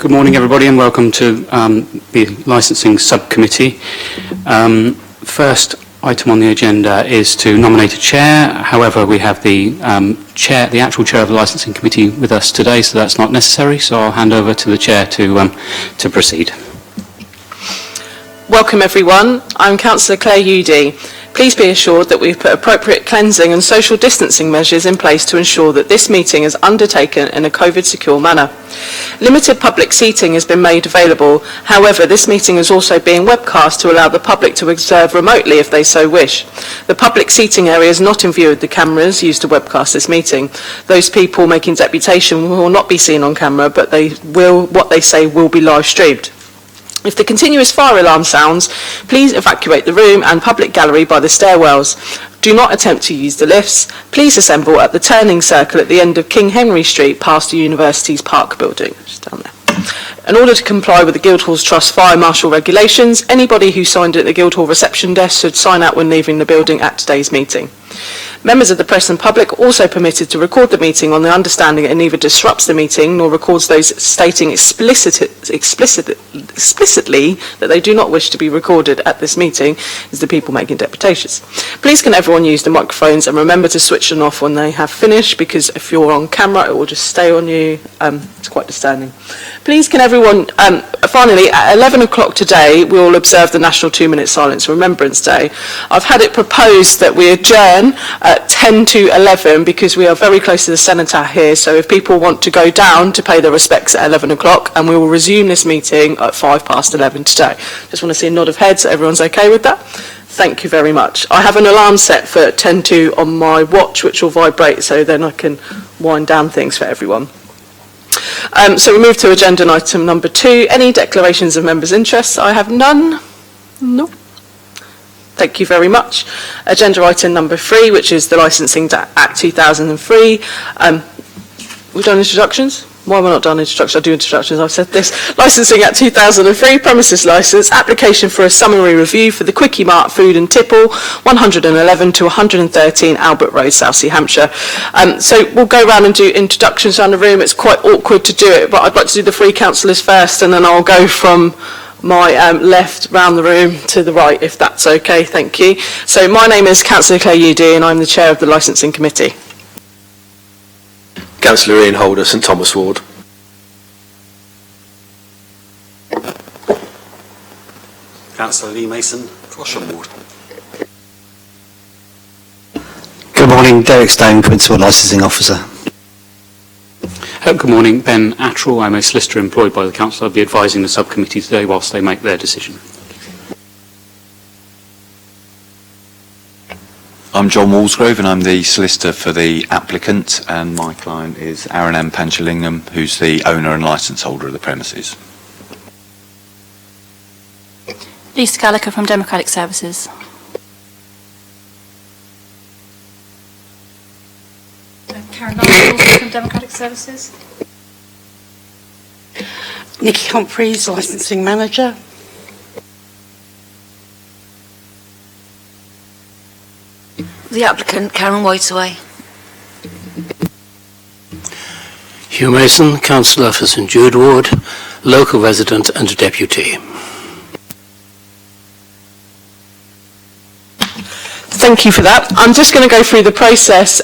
Good morning, everybody, and welcome to the Licensing Subcommittee. First item on the agenda is to nominate a chair. However, we have the actual chair of the Licensing Committee with us today, so that's not necessary. So I'll hand over to the chair to proceed. Welcome, everyone. I'm Councillor Claire Udy. Please be assured that we've put appropriate cleansing and social distancing measures in place to ensure that this meeting is undertaken in a COVID-secure manner. Limited public seating has been made available. However, this meeting is also being webcast to allow the public to observe remotely if they so wish. The public seating area is not in view of the cameras used to webcast this meeting. Those people making deputation will not be seen on camera, but what they say will be live streamed. If the continuous fire alarm sounds, please evacuate the room and public gallery by the stairwells. Do not attempt to use the lifts. Please assemble at the turning circle at the end of King Henry Street past the University's Park building, just down there. In order to comply with the Guildhall's Trust Fire Marshal regulations, anybody who signed at the Guildhall reception desk should sign out when leaving the building at today's meeting. Members of the press and public are also permitted to record the meeting on the understanding it neither disrupts the meeting nor records those stating explicitly that they do not wish to be recorded at this meeting as the people making deputations. Please can everyone use the microphones and remember to switch them off when they have finished, because if you're on camera it will just stay on you. It's quite disturbing. Please can everyone, finally at 11 o'clock today we will observe the National 2-Minute Silence Remembrance Day. I've had it proposed that we adjourn at 10 to 11 because we are very close to the cenotaph here, so if people want to go down to pay their respects at 11 o'clock, and we will resume this meeting at 11:05 today. Just want to see a nod of heads, so everyone's okay with that? Thank you very much. I have an alarm set for 10 to on my watch which will vibrate, so then I can wind down things for everyone. So we move to agenda item number 2. Any declarations of members' interests? I have none. No. Thank you very much. Agenda item number 3, which is the Licensing Act 2003. We've done introductions? Why have I not done introductions? I'll do introductions, I've said this. Licensing Act 2003, premises licence, application for a summary review for the Quickie Mart Food and Tipple, 111 to 113 Albert Road, Southsea, Hampshire. So we'll go around and do introductions around the room. It's quite awkward to do it, but I'd like to do the 3 councillors first, and then I'll go from my left round the room to the right, if that's okay. Thank you. So my name is Councillor Claire Udy, and I'm the chair of the Licensing Committee. Councillor Ian Holder, St Thomas Ward. Councillor Lee Mason, Closham Ward. Good morning, Derek Stone, Principal Licensing Officer. Good morning, Ben Attrell. I'm a solicitor employed by the Council. I'll be advising the subcommittee today whilst they make their decision. I'm John Walsgrove and I'm the solicitor for the applicant, and my client is Aaron M. Panchalingham, who's the owner and licence holder of the premises. Lisa Gallagher from Democratic Services. Karen Lawson from Democratic Services. Nikki Humphreys, Licensing Manager. The applicant, Karen Whiteaway. Hugh Mason, Councillor for St Jude Ward, local resident and deputy. Thank you for that. I'm just going to go through the process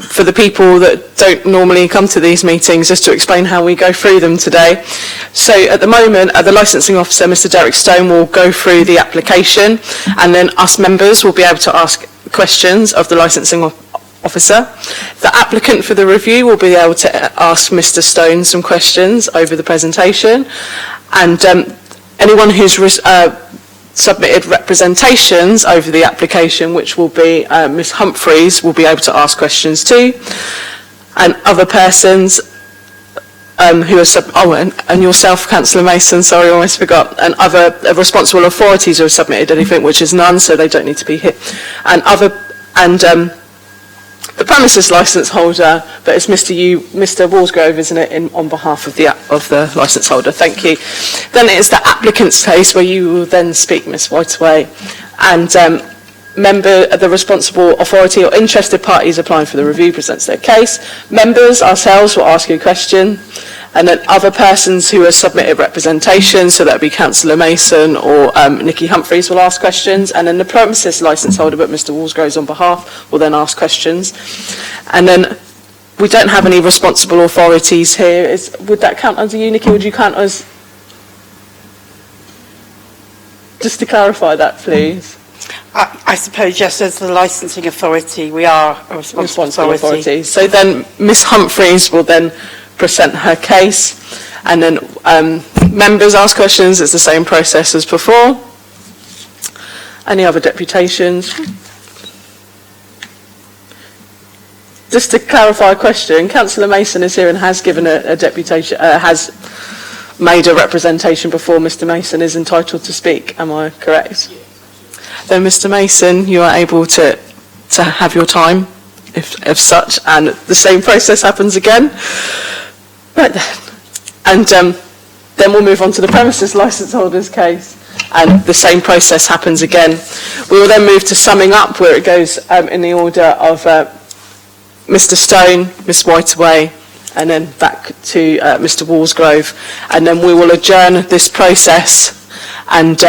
for the people that don't normally come to these meetings, just to explain how we go through them today. So at the moment, the licensing officer, Mr. Derek Stone, will go through the application, and then us members will be able to ask questions of the licensing officer. The applicant for the review will be able to ask Mr. Stone some questions over the presentation, and anyone who's submitted representations over the application, which will be Ms. Humphreys, will be able to ask questions too, and other persons who are and yourself, Councillor Mason, sorry, I almost forgot, and other responsible authorities who have submitted anything, which is none, so they don't need to be here, and the premises licence holder, but it's Mr. Walsgrove, isn't it, on behalf of the licence holder. Thank you. Then it's the applicant's case, where you will then speak, Ms. Whiteaway, and member of the responsible authority or interested parties applying for the review presents their case. Members, ourselves, will ask you a question. And then other persons who have submitted representation, so that would be Councillor Mason or Nikki Humphreys, will ask questions. And then the premises licence holder, but Mr Walsgrove's on behalf, will then ask questions. And then we don't have any responsible authorities here. Would that count under you, Nikki? Would you count as... Just to clarify that, please. I suppose, yes, as the licensing authority, we are a responsible authority. So then Miss Humphreys will then present her case, and then members ask questions. It's the same process as before. Any other deputations? Just to clarify a question, Councillor Mason is here and has given a deputation, has made a representation before. Mr Mason is entitled to speak, am I correct? Then Mr Mason, you are able to have your time, if such, and the same process happens again. Right then. And then we'll move on to the premises licence holder's case, and the same process happens again. We will then move to summing up, where it goes in the order of Mr Stone, Miss Whiteaway, and then back to Mr Walsgrove, and then we will adjourn this process, and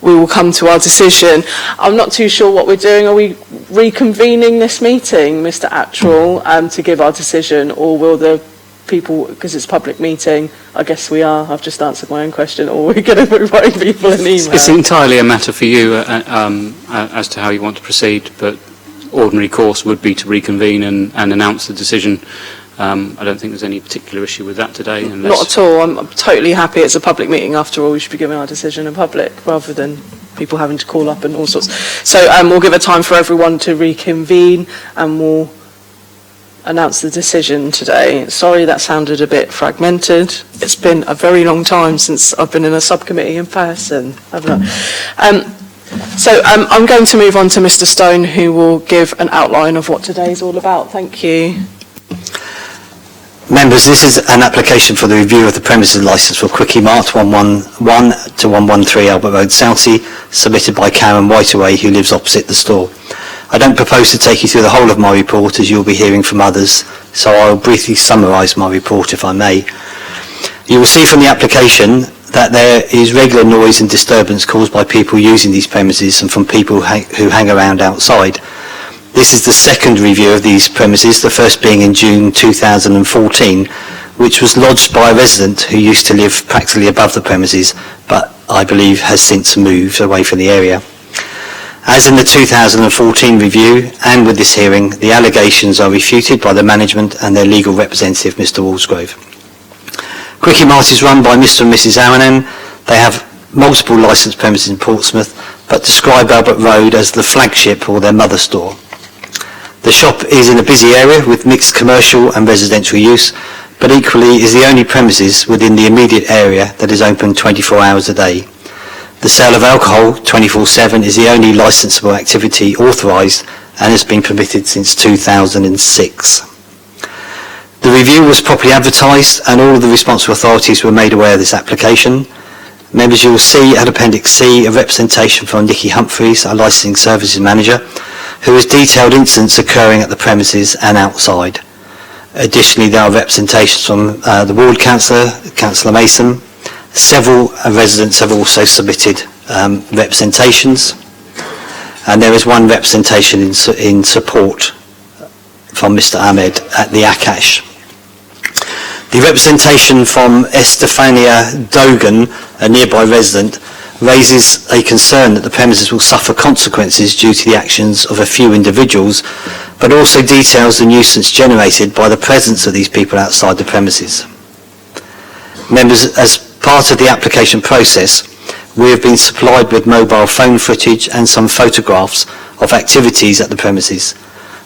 we will come to our decision. I'm not too sure what we're doing. Are we reconvening this meeting, Mr Attrell, to give our decision, or will the people, because it's a public meeting, I guess we are, I've just answered my own question, or we're going to be writing people an email? It's entirely a matter for you as to how you want to proceed, but ordinary course would be to reconvene and announce the decision. I don't think there's any particular issue with that today. Not at all. I'm totally happy. It's a public meeting after all. We should be giving our decision in public rather than people having to call up and all sorts. So we'll give a time for everyone to reconvene, and we'll announce the decision today. Sorry, that sounded a bit fragmented. It's been a very long time since I've been in a subcommittee in person, haven't I? So I'm going to move on to Mr Stone, who will give an outline of what today is all about. Thank you. Members, this is an application for the review of the premises licence for Quickie Mart 111 to 113 Albert Road, Southsea, submitted by Karen Whiteaway, who lives opposite the store. I don't propose to take you through the whole of my report, as you'll be hearing from others, so I'll briefly summarise my report, if I may. You will see from the application that there is regular noise and disturbance caused by people using these premises and from people who hang around outside. This is the second review of these premises, the first being in June 2014, which was lodged by a resident who used to live practically above the premises, but I believe has since moved away from the area. As in the 2014 review, and with this hearing, the allegations are refuted by the management and their legal representative, Mr Walsgrove. Quickie Mart is run by Mr and Mrs Aranem. They have multiple licensed premises in Portsmouth, but describe Albert Road as the flagship or their mother store. The shop is in a busy area with mixed commercial and residential use, but equally is the only premises within the immediate area that is open 24 hours a day. The sale of alcohol 24/7 is the only licensable activity authorised and has been permitted since 2006. The review was properly advertised and all of the responsible authorities were made aware of this application. Members, you will see at Appendix C a representation from Nikki Humphreys, our Licensing Services Manager, who has detailed incidents occurring at the premises and outside. Additionally, there are representations from the Ward Councillor, Councillor Mason. Several residents have also submitted representations, and there is one representation in support from Mr Ahmed at the Akash. The representation from Estefania Dogan, a nearby resident, raises a concern that the premises will suffer consequences due to the actions of a few individuals, but also details the nuisance generated by the presence of these people outside the premises. Members, as part of the application process, we have been supplied with mobile phone footage and some photographs of activities at the premises.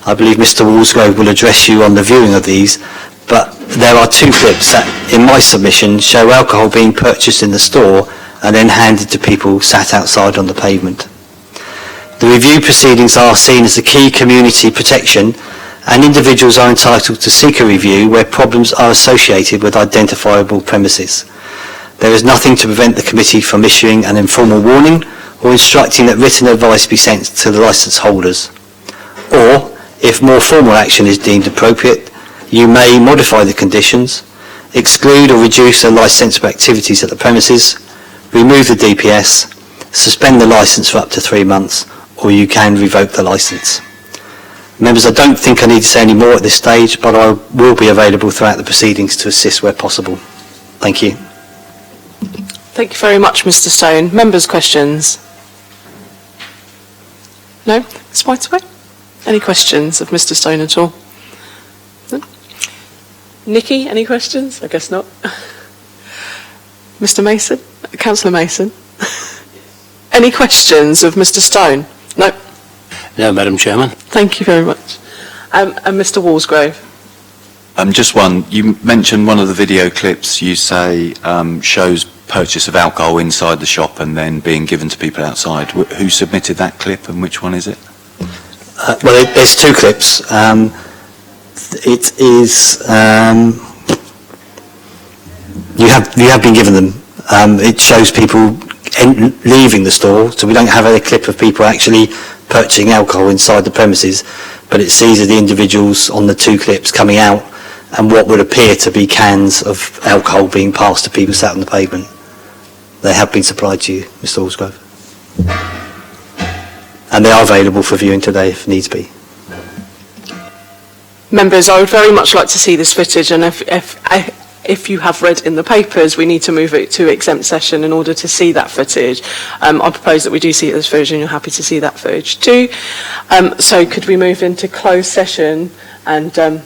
I believe Mr Walsgrove will address you on the viewing of these, but there are two clips that, in my submission, show alcohol being purchased in the store and then handed to people sat outside on the pavement. The review proceedings are seen as a key community protection, and individuals are entitled to seek a review where problems are associated with identifiable premises. There is nothing to prevent the committee from issuing an informal warning or instructing that written advice be sent to the licence holders. Or, if more formal action is deemed appropriate, you may modify the conditions, exclude or reduce the licensable activities at the premises, remove the DPS, suspend the licence for up to 3 months, or you can revoke the licence. Members, I don't think I need to say any more at this stage, but I will be available throughout the proceedings to assist where possible. Thank you. Thank you very much, Mr. Stone. Members' questions? No? Ms. Whitaway? Any questions of Mr. Stone at all? No? Nikki, any questions? I guess not. Mr. Mason? Councillor Mason? Any questions of Mr. Stone? No? No, Madam Chairman. Thank you very much. And Mr. Walsgrove? Just one. You mentioned one of the video clips you say shows purchase of alcohol inside the shop and then being given to people outside. Who submitted that clip and which one is it? Well, there's 2 clips. It is you have been given them. It shows people leaving the store, so we don't have a clip of people actually purchasing alcohol inside the premises, but it sees the individuals on the 2 clips coming out and what would appear to be cans of alcohol being passed to people sat on the pavement. They have been supplied to you, Mr. Walsgrove. And they are available for viewing today if needs be. Members, I would very much like to see this footage, and if you have read in the papers, we need to move it to exempt session in order to see that footage. I propose that we do see this footage, and you're happy to see that footage too. So could we move into closed session, and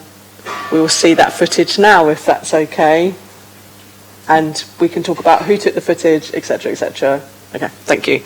we will see that footage now, if that's okay. And we can talk about who took the footage, etc., etc. Okay, thank you.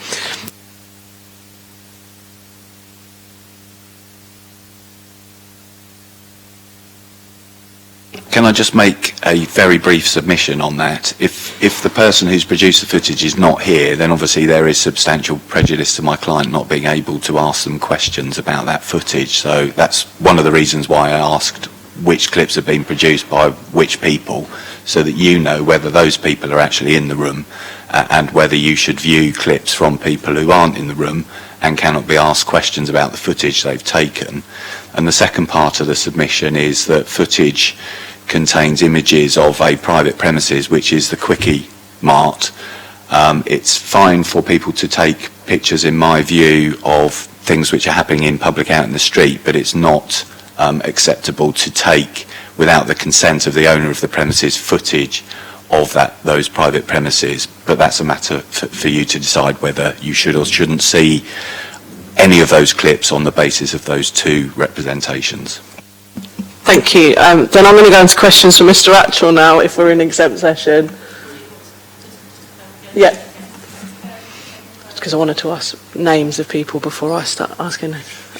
Can I just make a very brief submission on that? If the person who's produced the footage is not here, then obviously there is substantial prejudice to my client not being able to ask them questions about that footage. So that's one of the reasons why I asked which clips have been produced by which people, so that you know whether those people are actually in the room and whether you should view clips from people who aren't in the room and cannot be asked questions about the footage they've taken. And the second part of the submission is that footage contains images of a private premises, which is the Quickie Mart. It's fine for people to take pictures, in my view, of things which are happening in public out in the street, but it's not acceptable to take, without the consent of the owner of the premises, footage of those private premises. But that's a matter for you to decide whether you should or shouldn't see any of those clips on the basis of those 2 representations. Thank you. Then I'm going to go into questions for Mr. Atchell now, if we're in exempt session. Yeah. Because I wanted to ask names of people before I start asking